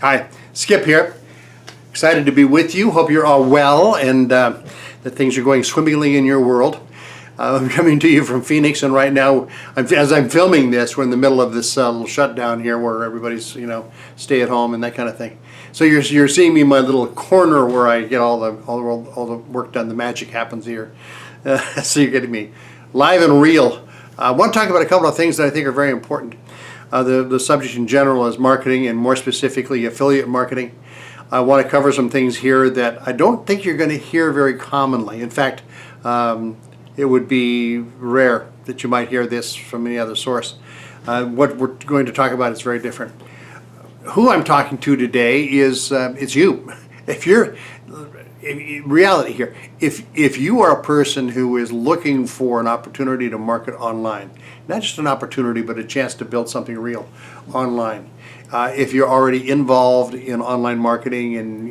Hi, Skip here. Excited to be with you. Hope you're all well and that things are going swimmingly in your world. I'm coming to you from Phoenix, and right now, as I'm filming this, we're in the middle of this little shutdown here where everybody's, stay at home and that kind of thing. So you're seeing me in my little corner where I get all the work done. The magic happens here. So you're getting me live and real. I want to talk about a couple of things that I think are very important. The subject in general is marketing, and more specifically affiliate marketing. I want to cover some things here that I don't think you're going to hear very commonly. In fact, it would be rare that you might hear this from any other source. What we're going to talk about is very different. Who I'm talking to today is it's you. If you're reality here, if you are a person who is looking for an opportunity to market online, not just an opportunity but a chance to build something real online, if you're already involved in online marketing and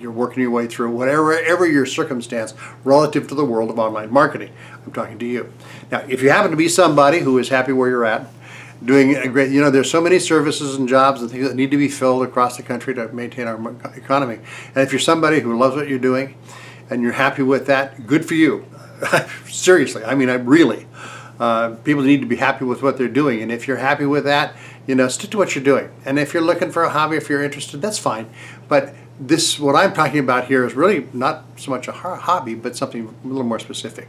you're working your way through whatever your circumstance relative to the world of online marketing, I'm talking to you. Now, if you happen to be somebody who is happy where you're at, doing a great, there's so many services and jobs and things that need to be filled across the country to maintain our economy. And if you're somebody who loves what you're doing and you're happy with that, good for you. Seriously, I really. People need to be happy with what they're doing, and if you're happy with that, stick to what you're doing. And if you're looking for a hobby, if you're interested, that's fine. But what I'm talking about here is really not so much a hobby, but something a little more specific.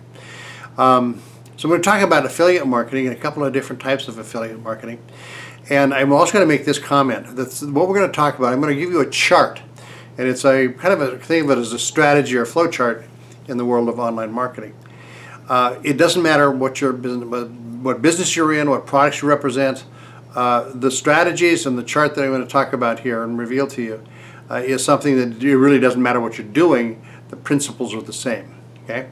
So we're going to talk about affiliate marketing and a couple of different types of affiliate marketing. And I'm also going to make this comment. That's what we're going to talk about. I'm going to give you a chart. And it's a kind of a think of it as a strategy or flow chart in the world of online marketing. It doesn't matter what your business, what business you're in, what products you represent. The strategies and the chart that I'm going to talk about here and reveal to you is something that it really doesn't matter what you're doing. The principles are the same. Okay.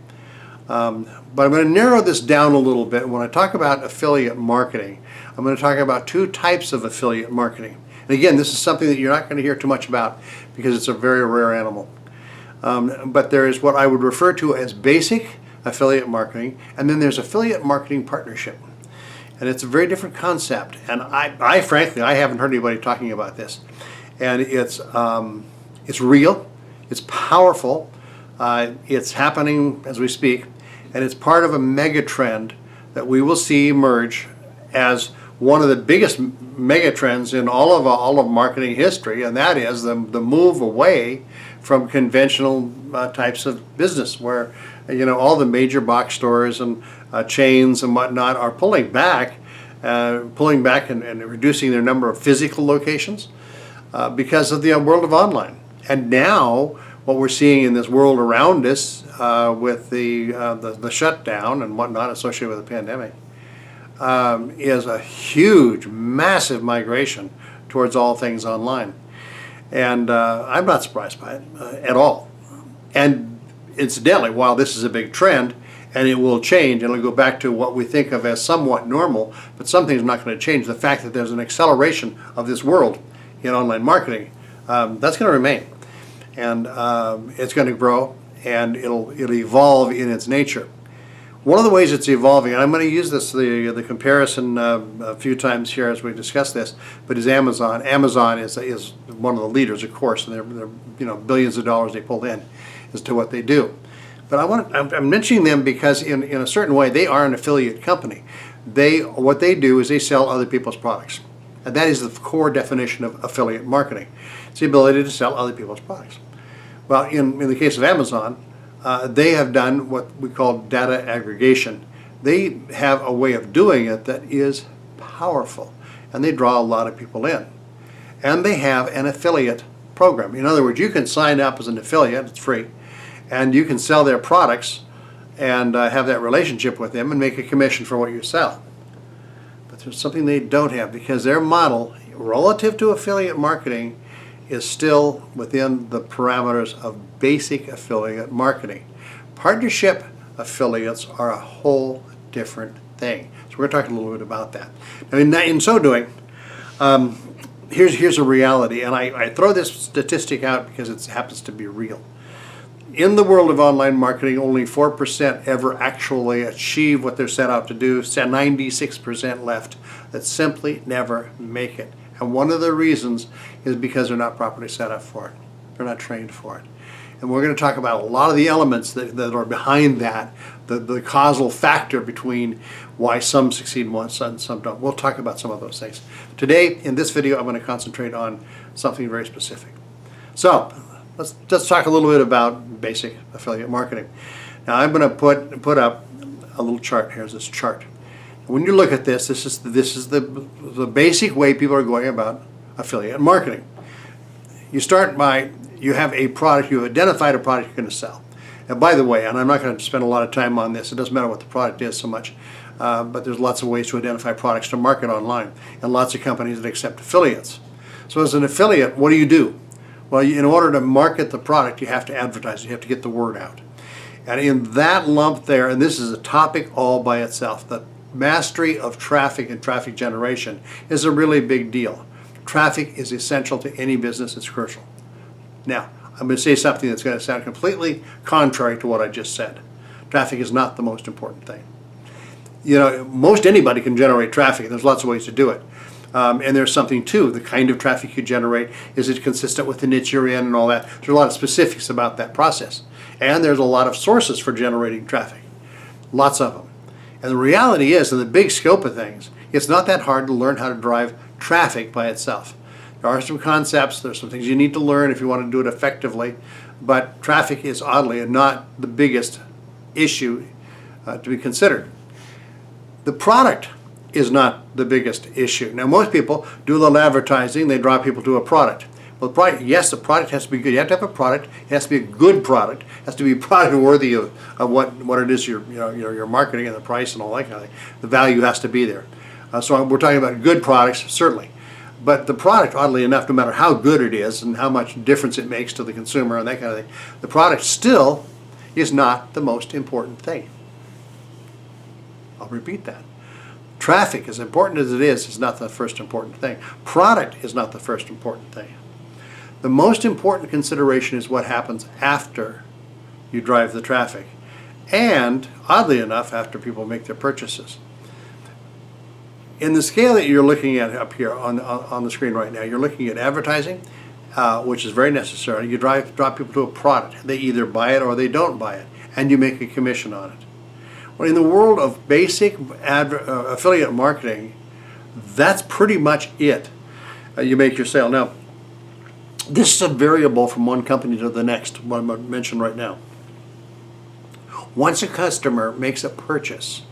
But I'm going to narrow this down a little bit. When I talk about affiliate marketing, I'm going to talk about two types of affiliate marketing. And again, this is something that you're not going to hear too much about because it's a very rare animal. But there is what I would refer to as basic affiliate marketing, and then there's affiliate marketing partnership. And it's a very different concept. And I frankly, I haven't heard anybody talking about this. And it's real, it's powerful, it's happening as we speak. And it's part of a mega trend that we will see emerge as one of the biggest mega trends in all of marketing history, and that is the move away from conventional types of business, where all the major box stores and chains and whatnot are pulling back and reducing their number of physical locations because of the world of online. And now what we're seeing in this world around us with the shutdown and whatnot associated with the pandemic is a huge, massive migration towards all things online. And I'm not surprised by it at all. And incidentally, while this is a big trend, and it will change, and it'll go back to what we think of as somewhat normal, but something's not going to change. The fact that there's an acceleration of this world in online marketing, that's going to remain. And it's going to grow, and it'll evolve in its nature. One of the ways it's evolving, and I'm going to use this the comparison a few times here as we discuss this, but is Amazon. Amazon is one of the leaders, of course, and they're billions of dollars they pull in as to what they do. But I'm mentioning them because in a certain way they are an affiliate company. What they do is they sell other people's products, and that is the core definition of affiliate marketing. It's the ability to sell other people's products. Well, in the case of Amazon, they have done what we call data aggregation. They have a way of doing it that is powerful, and they draw a lot of people in. And they have an affiliate program. In other words, you can sign up as an affiliate, it's free, and you can sell their products and have that relationship with them and make a commission for what you sell. But there's something they don't have, because their model relative to affiliate marketing is still within the parameters of basic affiliate marketing. Partnership affiliates are a whole different thing. So we're going to talk a little bit about that. Now, in so doing, here's a reality, and I throw this statistic out because it happens to be real. In the world of online marketing, only 4% ever actually achieve what they're set out to do. 96% left that simply never make it. And one of the reasons is because they're not properly set up for it. They're not trained for it. And we're going to talk about a lot of the elements that are behind that, the causal factor between why some succeed and some don't. We'll talk about some of those things. Today, in this video, I'm going to concentrate on something very specific. So, let's talk a little bit about basic affiliate marketing. Now, I'm going to put up a little chart. Here's this chart. When you look at this, this is the basic way people are going about affiliate marketing. You start by, you have a product, you've identified a product you're going to sell. And by the way, and I'm not going to spend a lot of time on this, it doesn't matter what the product is so much, but there's lots of ways to identify products to market online, and lots of companies that accept affiliates. So as an affiliate, what do? Well, in order to market the product, you have to advertise, you have to get the word out. And in that lump there, and this is a topic all by itself, the mastery of traffic and traffic generation is a really big deal. Traffic is essential to any business, it's crucial. Now, I'm going to say something that's going to sound completely contrary to what I just said. Traffic is not the most important thing. You know, most anybody can generate traffic. There's lots of ways to do it. And there's something too, the kind of traffic you generate, is it consistent with the niche you're in and all that. There's a lot of specifics about that process. And there's a lot of sources for generating traffic. Lots of them. And the reality is, in the big scope of things, it's not that hard to learn how to drive traffic by itself. There are some concepts, there's some things you need to learn if you want to do it effectively, but traffic is oddly not the biggest issue to be considered. The product is not the biggest issue. Now, most people do a little advertising, they draw people to a product. Well, the product, yes, the product has to be good. You have to have a product. It has to be a good product. It has to be a product worthy of what it is you're marketing, and the price and all that kind of thing. The value has to be there. So we're talking about good products, certainly. But the product, oddly enough, no matter how good it is and how much difference it makes to the consumer and that kind of thing, the product still is not the most important thing. I'll repeat that. Traffic, as important as it is not the first important thing. Product is not the first important thing. The most important consideration is what happens after you drive the traffic, and oddly enough, after people make their purchases. In the scale that you're looking at up here on the screen right now, you're looking at advertising, which is very necessary. You drive people to a product. They either buy it or they don't buy it, and you make a commission on it. Well, in the world of basic affiliate marketing, that's pretty much it. You make your sale. Now, this is a variable from one company to the next, what I'm going to mention right now. Once a customer makes a purchase,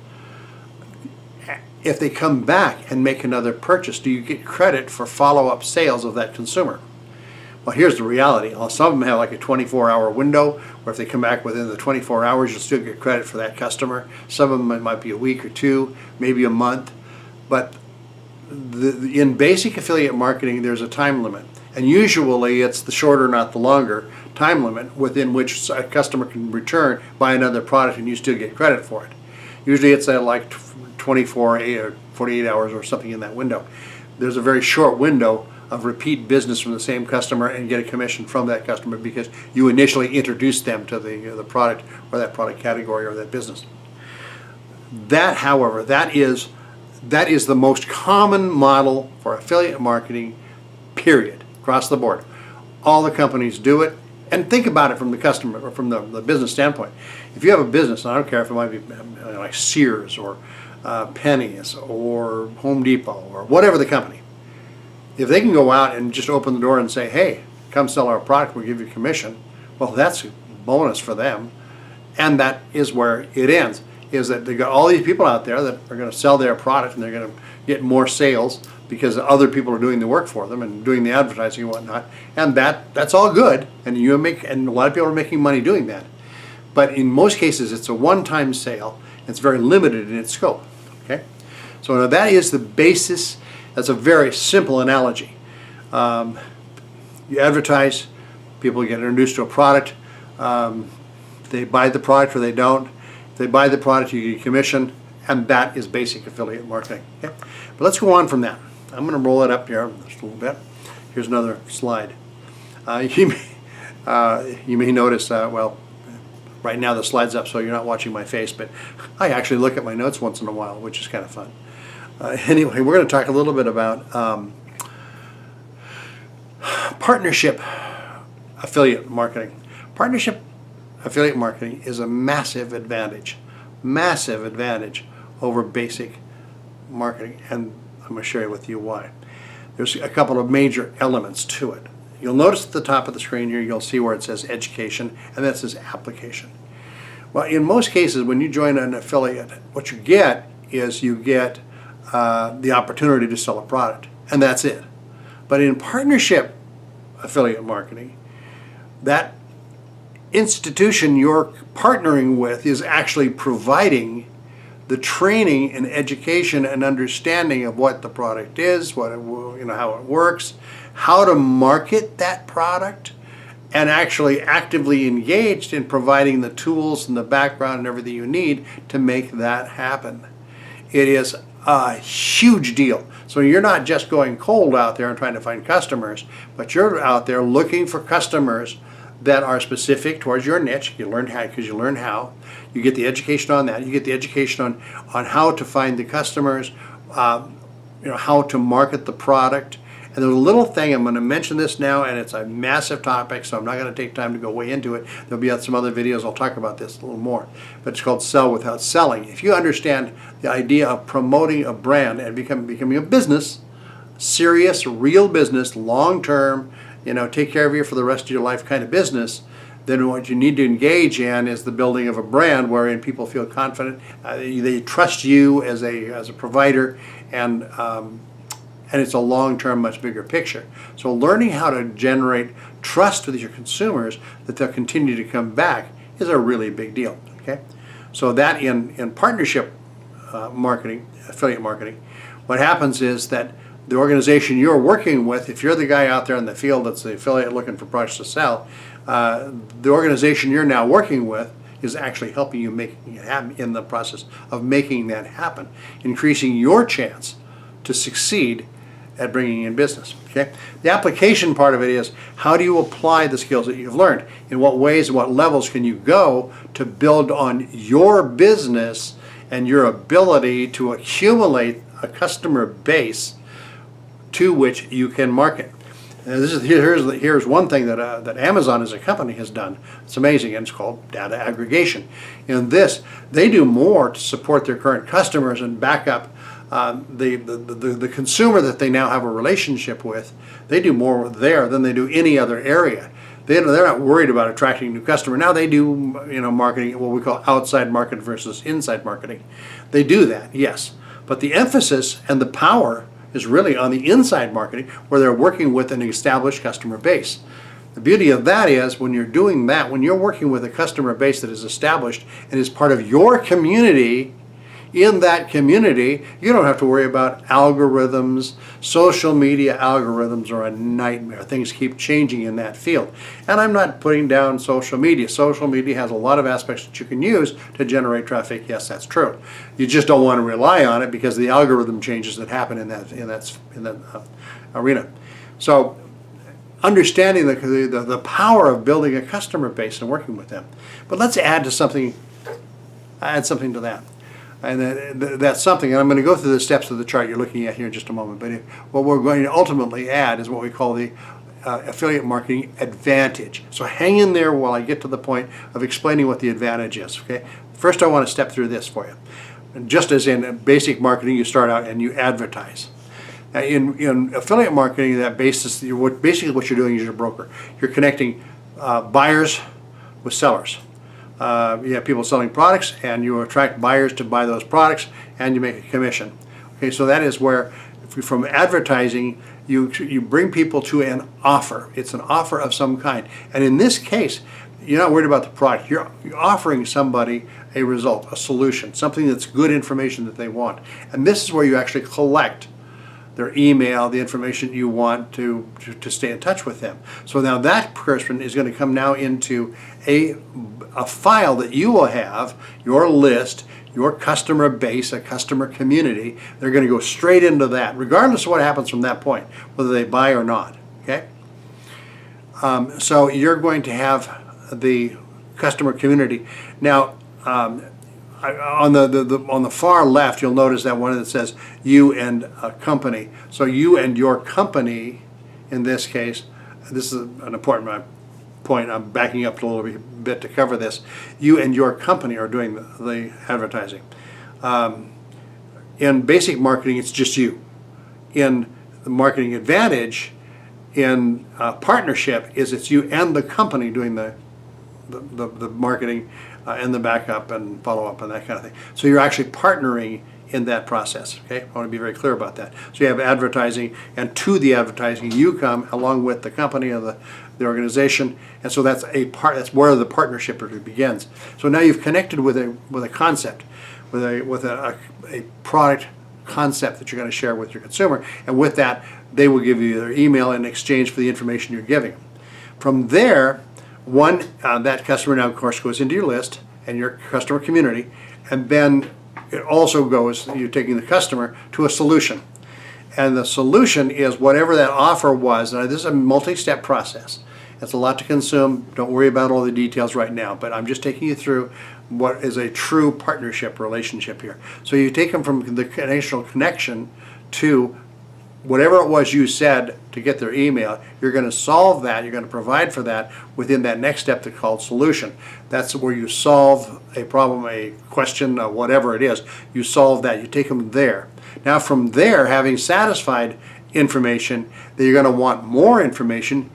if they come back and make another purchase, do you get credit for follow-up sales of that consumer? Well, here's the reality. Some of them have like a 24-hour window, where if they come back within the 24 hours, you'll still get credit for that customer. Some of them it might be a week or two, maybe a month. But in basic affiliate marketing, there's a time limit. And usually it's the shorter, not the longer, time limit within which a customer can return, buy another product, and you still get credit for it. Usually it's like 24 or 48 hours or something in that window. There's a very short window of repeat business from the same customer and get a commission from that customer because you initially introduced them to the product or that product category or that business. That, however, that is the most common model for affiliate marketing, period, across the board. All the companies do it, and think about it from the customer or from the business standpoint. If you have a business, and I don't care if it might be like Sears or Penny's or Home Depot or whatever the company, if they can go out and just open the door and say, hey, come sell our product, we'll give you commission, well, that's a bonus for them. And that is where it ends, is that they've got all these people out there that are going to sell their product, and they're going to get more sales because other people are doing the work for them and doing the advertising and whatnot. And that's all good, and a lot of people are making money doing that. But in most cases, it's a one-time sale. It's very limited in its scope. Okay, so now that is the basis. That's a very simple analogy. You advertise, people get introduced to a product. They buy the product or they don't. If they buy the product, you get a commission, and that is basic affiliate marketing. Okay? But let's go on from that. I'm going to roll it up here just a little bit. Here's another slide. You may notice, well, right now the slide's up, so you're not watching my face, but I actually look at my notes once in a while, which is kind of fun. Anyway, we're going to talk a little bit about Partnership affiliate marketing. Partnership affiliate marketing is a massive advantage over basic marketing, and I'm going to share with you why. There's a couple of major elements to it. You'll notice at the top of the screen here, you'll see where it says education, and that says application. Well, in most cases, when you join an affiliate, what you get is you get the opportunity to sell a product, and that's it. But in partnership affiliate marketing, that institution you're partnering with is actually providing the training and education and understanding of what the product is, what it, how it works, how to market that product, and actually actively engaged in providing the tools and the background and everything you need to make that happen. It is a huge deal. So you're not just going cold out there and trying to find customers, but you're out there looking for customers that are specific towards your niche. You learn how, because you learn how. You get the education on that. You get the education on how to find the customers, how to market the product. And there's a little thing, I'm going to mention this now, and it's a massive topic, so I'm not going to take time to go way into it. There'll be some other videos I'll talk about this a little more. But it's called Sell Without Selling. If you understand the idea of promoting a brand and becoming a business, serious, real business, long-term, take care of you for the rest of your life kind of business, then what you need to engage in is the building of a brand wherein people feel confident, they trust you as a provider, and it's a long-term, much bigger picture. So learning how to generate trust with your consumers that they'll continue to come back is a really big deal. Okay, so that in partnership marketing, affiliate marketing, what happens is that the organization you're working with, if you're the guy out there in the field that's the affiliate looking for products to sell, the organization you're now working with is actually helping you make it happen in the process of making that happen, increasing your chance to succeed at bringing in business. Okay, the application part of it is, how do you apply the skills that you've learned? In what ways and what levels can you go to build on your business and your ability to accumulate a customer base to which you can market? And here's one thing that Amazon as a company has done. It's amazing, and it's called data aggregation. In this, they do more to support their current customers and back up the consumer that they now have a relationship with. They do more there than they do any other area. They're not worried about attracting a new customer. Now they do marketing, what we call outside market versus inside marketing. They do that, yes. But the emphasis and the power is really on the inside marketing, where they're working with an established customer base. The beauty of that is, when you're doing that, when you're working with a customer base that is established and is part of your community, in that community, you don't have to worry about algorithms. Social media algorithms are a nightmare. Things keep changing in that field. And I'm not putting down social media. Social media has a lot of aspects that you can use to generate traffic. Yes, that's true. You just don't want to rely on it because of the algorithm changes that happen in that arena. So understanding the power of building a customer base and working with them. But let's add something to that. And that's something, and I'm going to go through the steps of the chart you're looking at here in just a moment, but what we're going to ultimately add is what we call the affiliate marketing advantage. So hang in there while I get to the point of explaining what the advantage is. Okay. First, I want to step through this for you. And just as in basic marketing, you start out and you advertise. Now, in affiliate marketing, that basis, basically what you're doing is you're a broker. You're connecting buyers with sellers. You have people selling products, and you attract buyers to buy those products, and you make a commission. Okay, so that is where, from advertising, you bring people to an offer. It's an offer of some kind, and in this case, you're not worried about the product. You're offering somebody a result, a solution, something that's good information that they want, and this is where you actually collect their email, the information you want to stay in touch with them. So now that person is going to come now into a file that you will have, your list, your customer base, a customer community. They're going to go straight into that, regardless of what happens from that point, whether they buy or not. Okay. So you're going to have the customer community. Now, on the far left, you'll notice that one that says you and a company. So you and your company, in this case, this is an important point. I'm backing up a little bit to cover this. You and your company are doing the advertising. In basic marketing, it's just you. In the Marketing Advantage, in partnership, it's you and the company doing the marketing and the backup and follow-up and that kind of thing. So you're actually partnering in that process. Okay, I want to be very clear about that. So you have advertising, and to the advertising you come along with the company or the organization, and so that's that's where the partnership begins. So now you've connected with a concept, with a product concept that you're going to share with your consumer, and with that they will give you their email in exchange for the information you're giving them. From there, that customer now of course goes into your list and your customer community, and then it also goes, you're taking the customer to a solution. And the solution is whatever that offer was. Now this is a multi-step process. It's a lot to consume. Don't worry about all the details right now, but I'm just taking you through what is a true partnership relationship here. So you take them from the initial connection to whatever it was you said to get their email. You're going to solve that, you're going to provide for that within that next step that's called solution. That's where you solve a problem, a question, whatever it is. You solve that, you take them there. Now from there, having satisfied information, you're going to want more information,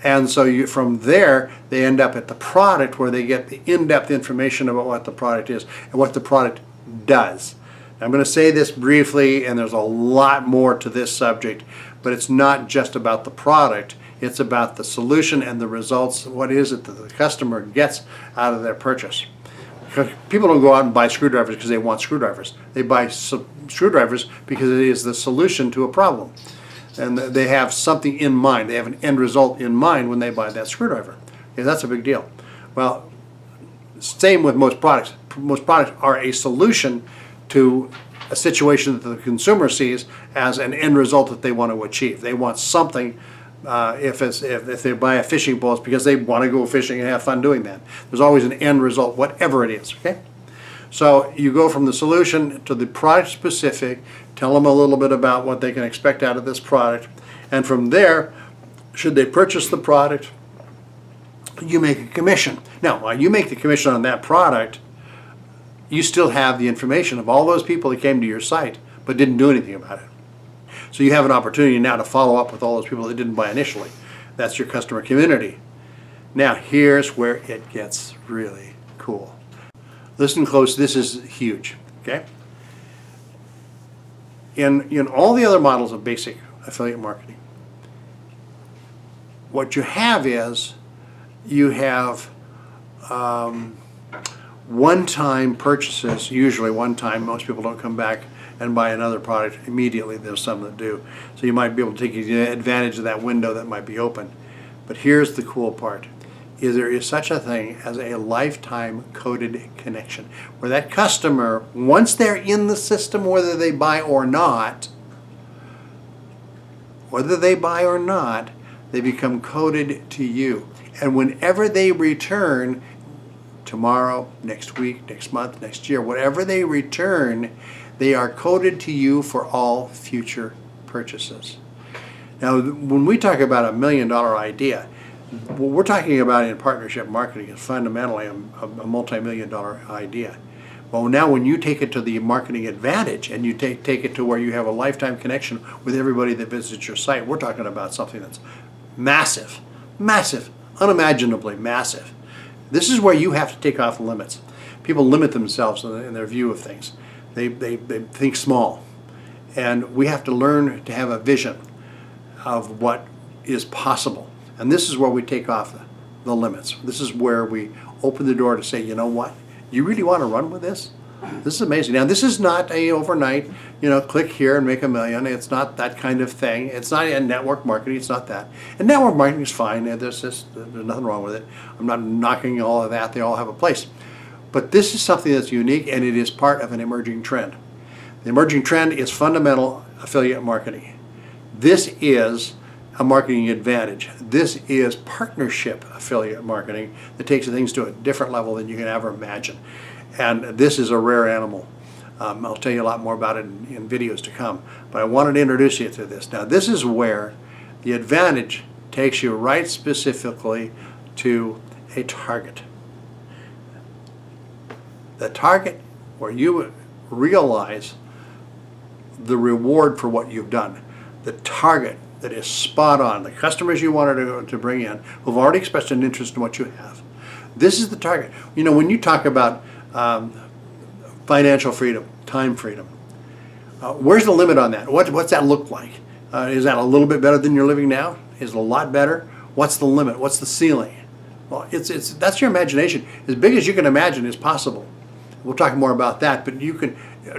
and so from there they end up at the product, where they get the in-depth information about what the product is and what the product does. I'm going to say this briefly, and there's a lot more to this subject, but it's not just about the product, it's about the solution and the results. What is it that the customer gets out of their purchase? Because people don't go out and buy screwdrivers because they want screwdrivers. They buy screwdrivers because it is the solution to a problem. And they have something in mind. They have an end result in mind when they buy that screwdriver. Okay, that's a big deal. Well, same with most products. Most products are a solution to a situation that the consumer sees as an end result that they want to achieve. They want something. If they buy a fishing pole, it's because they want to go fishing and have fun doing that. There's always an end result, whatever it is. Okay, so you go from the solution to the product specific. Tell them a little bit about what they can expect out of this product, and from there, should they purchase the product, you make a commission. Now, while you make the commission on that product, you still have the information of all those people that came to your site but didn't do anything about it. So you have an opportunity now to follow up with all those people that didn't buy initially. That's your customer community. Now here's where it gets really cool. Listen close, this is huge, okay? In all the other models of basic affiliate marketing, what you have is you have one-time purchases, usually one time. Most people don't come back and buy another product immediately. There's some that do. So you might be able to take advantage of that window that might be open. But here's the cool part, is there is such a thing as a lifetime coded connection, where that customer, once they're in the system, whether they buy or not, they become coded to you. And whenever they return, tomorrow, next week, next month, next year, whatever they return, they are coded to you for all future purchases. Now, when we talk about $1 million idea, what we're talking about in partnership marketing is fundamentally a multi-million-dollar idea. Well, now when you take it to the Marketing Advantage and you take it to where you have a lifetime connection with everybody that visits your site, we're talking about something that's massive, massive, unimaginably massive. This is where you have to take off the limits. People limit themselves in their view of things. They think small. And we have to learn to have a vision of what is possible. And this is where we take off the limits. This is where we open the door to say, you know what? You really want to run with this? This is amazing. Now, this is not a overnight, click here and make $1 million. It's not that kind of thing. It's not a network marketing. It's not that. And network marketing is fine. There's nothing wrong with it. I'm not knocking all of that. They all have a place. But this is something that's unique, and it is part of an emerging trend. The emerging trend is fundamental affiliate marketing. This is a Marketing Advantage. This is partnership affiliate marketing that takes things to a different level than you can ever imagine. And this is a rare animal. I'll tell you a lot more about it in videos to come. But I wanted to introduce you to this. Now, this is where the Advantage takes you right specifically to a target. The target where you realize the reward for what you've done. The target that is spot on. The customers you wanted to bring in who've already expressed an interest in what you have. This is the target. You know, when you talk about financial freedom, time freedom, where's the limit on that? What's that look like? Is that a little bit better than you're living now? Is it a lot better? What's the limit? What's the ceiling? Well, that's your imagination. As big as you can imagine is possible. We'll talk more about that, but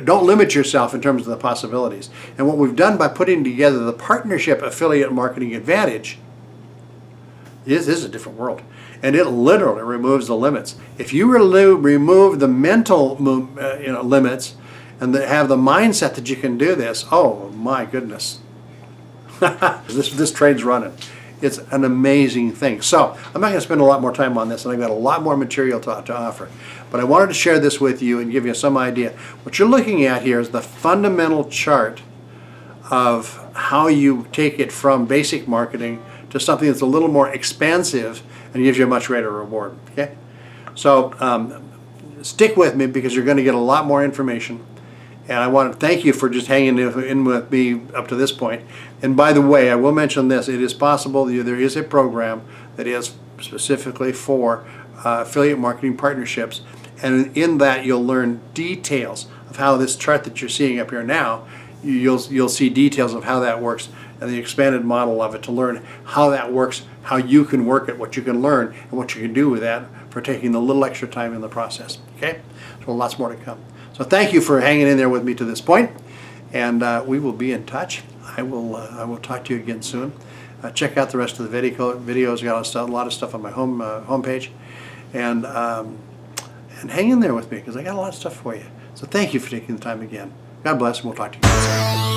don't limit yourself in terms of the possibilities. And what we've done by putting together the Partnership Affiliate Marketing Advantage is this is a different world. And it literally removes the limits. If you remove the mental limits and have the mindset that you can do this, oh my goodness. this train's running. It's an amazing thing. So I'm not going to spend a lot more time on this, and I've got a lot more material to offer. But I wanted to share this with you and give you some idea. What you're looking at here is the fundamental chart of how you take it from basic marketing to something that's a little more expansive and gives you a much greater reward. Okay? So stick with me because you're going to get a lot more information. And I want to thank you for just hanging in with me up to this point. And by the way, I will mention this. It is possible that there is a program that is specifically for affiliate marketing partnerships. And in that, you'll learn details of how this chart that you're seeing up here now, you'll see details of how that works and the expanded model of it to learn how that works, how you can work it, what you can learn, and what you can do with that for taking the little extra time in the process. Okay? So lots more to come. So thank you for hanging in there with me to this point, and we will be in touch. I will talk to you again soon. Check out the rest of the videos. I got a lot of stuff on my homepage, and hang in there with me because I got a lot of stuff for you. So thank you for taking the time again. God bless, and we'll talk to you soon.